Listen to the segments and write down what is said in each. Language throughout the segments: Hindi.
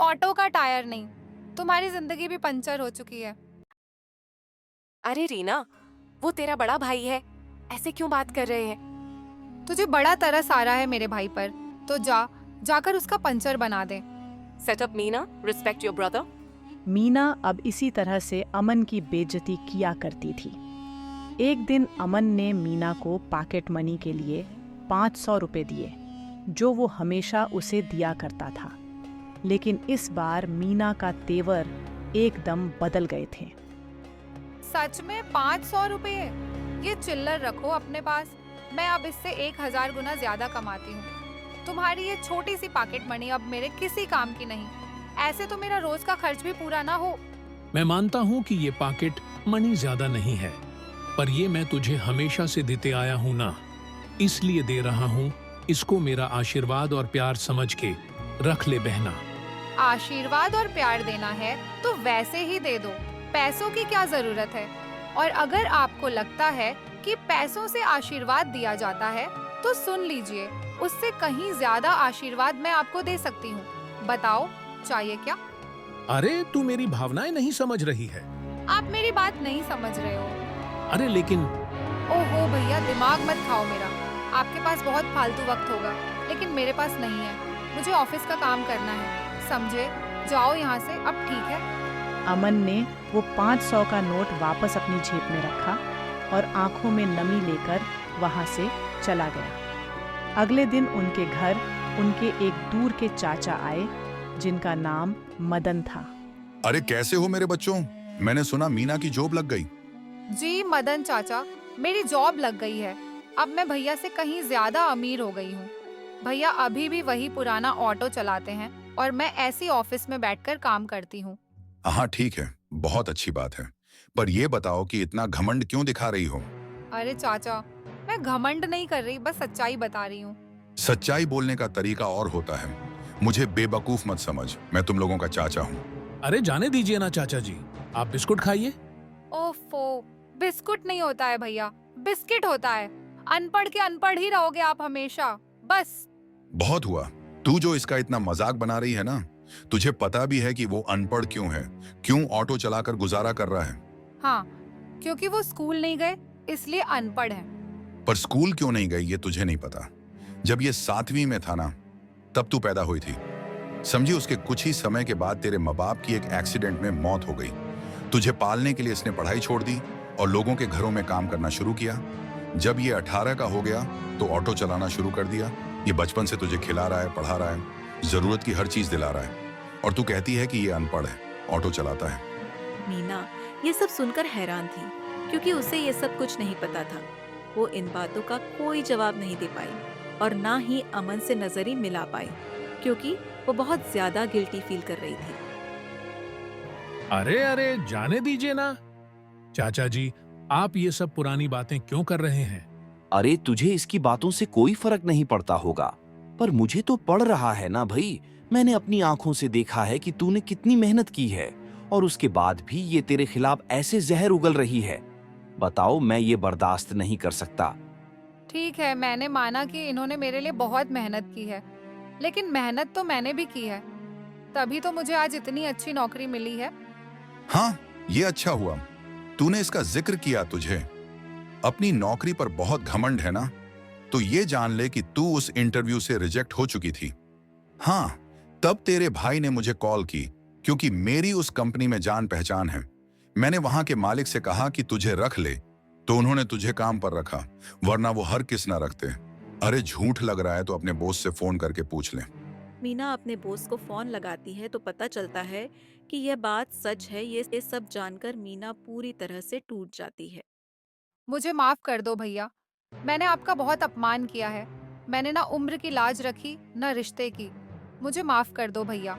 ऑटो का टायर नहीं, तुम्हारी जिंदगी भी पंचर हो चुकी है। अरे रीना, वो तेरा बड़ा भाई है, ऐसे क्यों बात कर रहे हैं? तुझे बड़ा तरस आ रहा है मेरे भाई पर, तो जाकर उसका पंचर बना दे। Set up Meena, respect your brother. Meena अब इसी तरह से अमन की बेइज्जती किया करती थी। एक दिन अमन ने मीना को पॉकेट मनी के लिए 500 रुपए दिए, जो वो हमेशा उसे दिया करता था। लेकिन इस बार मीना का तेवर एकदम बदल गए थे। सच में 500 रुपए? ये चिल्लर रखो अपने पास, मैं अब इससे 1000 गुना ज्यादा कमाती हूँ। तुम्हारी ये छोटी सी पॉकेट मनी अब मेरे किसी काम की नहीं। ऐसे तो मेरा रोज का खर्च भी पूरा ना हो। मैं मानता हूँ कि ये पॉकेट मनी ज्यादा नहीं है, पर ये मैं तुझे हमेशा से देते आया हूँ ना, इसलिए दे रहा हूँ। इसको मेरा आशीर्वाद और प्यार समझ के रख ले बहना। आशीर्वाद और प्यार देना है तो वैसे ही दे दो, पैसों की क्या जरूरत है। और अगर आपको लगता है कि पैसों से आशीर्वाद दिया जाता है तो सुन लीजिए, उससे कहीं ज्यादा आशीर्वाद मैं आपको दे सकती हूँ। बताओ चाहिए क्या? अरे तू मेरी भावनाएं नहीं समझ रही है। आप मेरी बात नहीं समझ रहे हो। अरे लेकिन ओहो भैया, दिमाग मत खाओ मेरा। आपके पास बहुत फालतू वक्त होगा, लेकिन मेरे पास नहीं है। मुझे ऑफिस का काम करना है, समझे? जाओ यहाँ से अब, ठीक है? अमन ने वो 500 का नोट वापस अपनी जेब में रखा और आंखों में नमी लेकर वहां से चला गया। अगले दिन उनके घर उनके एक दूर के चाचा आए, जिनका नाम मदन था। अरे कैसे हो मेरे बच्चों? मैंने सुना मीना की जॉब लग गई। जी मदन चाचा, मेरी जॉब लग गई है। अब मैं भैया से कहीं ज्यादा अमीर हो गई हूँ। भैया अभी भी वही पुराना ऑटो चलाते हैं और मैं ऐसी ऑफिस में बैठकर काम करती हूँ। हाँ ठीक है, बहुत अच्छी बात है, पर ये बताओ कि इतना घमंड क्यों दिखा रही हो? अरे चाचा, मैं घमंड नहीं कर रही, बस सच्चाई बता रही हूँ। सच्चाई बोलने का तरीका और होता है। मुझे बेवकूफ मत समझ, मैं तुम लोगों का चाचा हूँ। अरे जाने दीजिए ना चाचा जी, आप बिस्कुट खाइए। ओफो, बिस्कुट नहीं होता है भैया, बिस्किट होता है। अनपढ़ के अनपढ़ ही रहोगे आप हमेशा, बस। बहुत हुआ। तू जो इसका इतना मजाक बना रही है ना, तुझे पता भी है कि वो अनपढ़ क्यों है, क्यों ऑटो चलाकर गुजारा कर रहा है? हाँ, क्योंकि वो स्कूल नहीं गए इसलिए अनपढ़ है। पर स्कूल क्यों नहीं गई ये तुझे नहीं पता। जब ये 7वीं में था ना, तब तू पैदा हुई थी। समझी, उसके कुछ ही समय के बाद तेरे माँ बाप की एक एक्सीडेंट में मौत हो गई। तुझे पालने के लिए इसने पढ़ाई छोड़ दी और लोगों के घरों में काम करना शुरू किया। जब ये 18 का हो गया तो ऑटो चलाना शुरू कर दिया। ये बचपन से तुझे खिला रहा है, पढ़ा रहा है, जरूरत की हर चीज दिला रहा है, और तू कहती है कि ये अनपढ़ है, ऑटो चलाता है। मीना ये सब सुनकर हैरान थी, क्योंकि उसे ये सब कुछ नहीं पता था। वो इन बातों का कोई जवाब नहीं दे पाई और ना ही अमन से नजर ही मिला पाई, क्योंकि वो बहुत ज्यादा गिल्टी फील कर रही थी। अरे अरे जाने दीजिए ना चाचा जी, आप ये सब पुरानी बातें क्यों कर रहे हैं? अरे तुझे इसकी बातों से कोई फर्क नहीं पड़ता होगा, पर मुझे तो पड़ रहा है ना भाई। मैंने अपनी आंखों से देखा है कि तूने कितनी मेहनत की है, और उसके बाद भी ये तेरे खिलाफ ऐसे जहर उगल रही है। बताओ, मैं ये बर्दाश्त नहीं कर सकता। ठीक है, मैंने माना कि इन्होंने मेरे लिए बहुत मेहनत की है, लेकिन मेहनत तो मैंने भी की है, तभी तो मुझे आज इतनी अच्छी नौकरी मिली है। हाँ, ये अच्छा हुआ तूने इसका जिक्र किया। तुझे अपनी नौकरी पर बहुत घमंड है ना, तो ये जान ले कि तू उस इंटरव्यू से रिजेक्ट हो चुकी थी। हाँ, तब तेरे भाई ने मुझे कॉल की, क्योंकि मेरी उस कंपनी में जान पहचान है। मैंने वहां के मालिक से कहा कि तुझे रख ले, तो उन्होंने तुझे काम पर रखा, वरना वो हर किस ना रखते। अरे झूठ लग रहा है तो अपने बॉस से फोन करके पूछ ले। मीना अपने बॉस को फोन लगाती है तो पता चलता है कि यह बात सच है। ये सब जानकर मीना पूरी तरह से टूट जाती है। मुझे माफ कर दो भैया, मैंने आपका बहुत अपमान किया है। मैंने ना उम्र की लाज रखी, ना रिश्ते की। मुझे माफ कर दो भैया।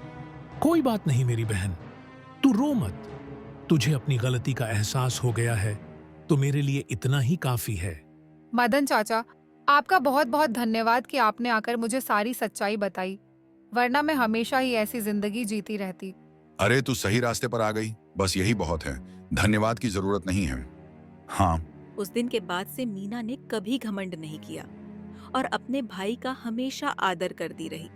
कोई बात नहीं मेरी बहन, तू रो मत। तुझे अपनी गलती का एहसास हो गया है तो मेरे लिए इतना ही काफी है। मदन चाचा, आपका बहुत बहुत धन्यवाद कि आपने आकर मुझे सारी सच्चाई बताई, वरना मैं हमेशा ही ऐसी जिंदगी जीती रहती। अरे तू सही रास्ते पर आ गई, बस यही बहुत है, धन्यवाद की जरूरत नहीं है। हाँ, उस दिन के बाद से मीना ने कभी घमंड नहीं किया और अपने भाई का हमेशा आदर करती रही।